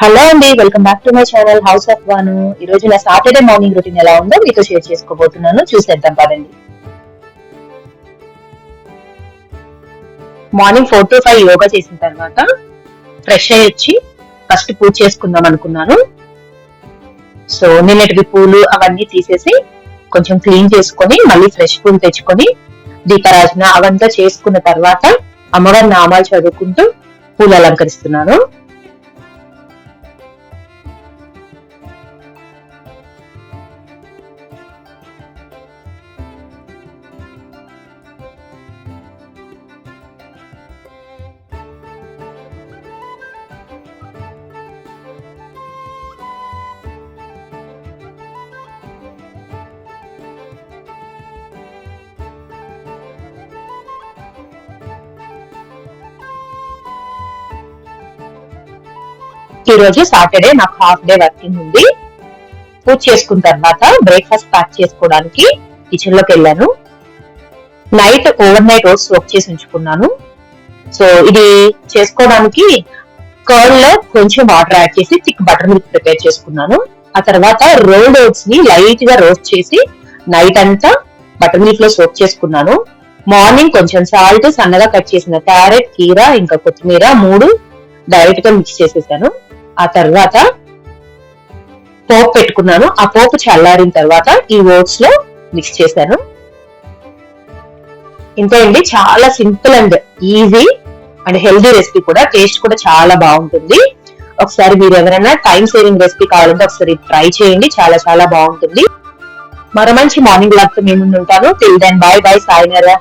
Hello అండి, welcome back to my channel house of వాను. ఈ రోజు నా సాటర్డే మార్నింగ్ రొటీన్ ఎలా ఉందో మీతో షేర్ చేసుకోబోతున్నాను. చూసేద్దాం పదండి. మార్నింగ్ 4 to 5 యోగా చేసిన తర్వాత ఫ్రెష్ అయ్యి వచ్చి ఫస్ట్ పూజ చేసుకుందాం అనుకున్నాను. సో నిన్నటివి పూలు అవన్నీ తీసేసి కొంచెం క్లీన్ చేసుకొని మళ్ళీ ఫ్రెష్ పూలు తెచ్చుకొని దీపారాధన అవంతా చేసుకున్న తర్వాత అమ్మవారి నామాలు చదువుకుంటూ పూలు అలంకరిస్తున్నాను. ఈ రోజు సాటర్డే, నాకు హాఫ్ డే వర్కింగ్ ఉంది. పూజ చేసుకున్న తర్వాత బ్రేక్ఫాస్ట్ ప్యాక్ చేసుకోవడానికి కిచెన్ లోకి వెళ్ళాను. Night over night oats soak చేసి ఉంచుకున్నాను. సో ఇది చేసుకోవడానికి కర్డ్ లో కొంచెం వాటర్ యాడ్ చేసి థిక్ బటర్ మిల్క్ ప్రిపేర్ చేసుకున్నాను. ఆ తర్వాత రోల్డ్ ఓట్స్ ని లైట్ గా రోస్ట్ చేసి నైట్ అంతా బటర్ మిల్క్ లో సోక్ చేసుకున్నాను. మార్నింగ్ కొంచెం సాల్ట్, సన్నగా కట్ చేసిన క్యారెట్, కీరా ఇంకా కొత్తిమీర 3 డైరెక్ట్ గా మిక్స్ చేసేసాను. ఆ తర్వాత పోపు పెట్టుకున్నాను. ఆ పోపు చల్లారిన తర్వాత ఈ ఓట్స్ లో మిక్స్ చేశాను. ఇంతే అండి, చాలా simple and easy and healthy recipe కూడా. టేస్ట్ కూడా చాలా బాగుంటుంది. ఒకసారి మీరు ఎవరైనా టైం సేవింగ్ రెసిపీ కావాలంటే ఒకసారి ట్రై చేయండి, చాలా చాలా బాగుంటుంది. మరో మంచి మార్నింగ్ లాగ్ తో మేము ఉంటాను. Till then bye bye, సాయినరా.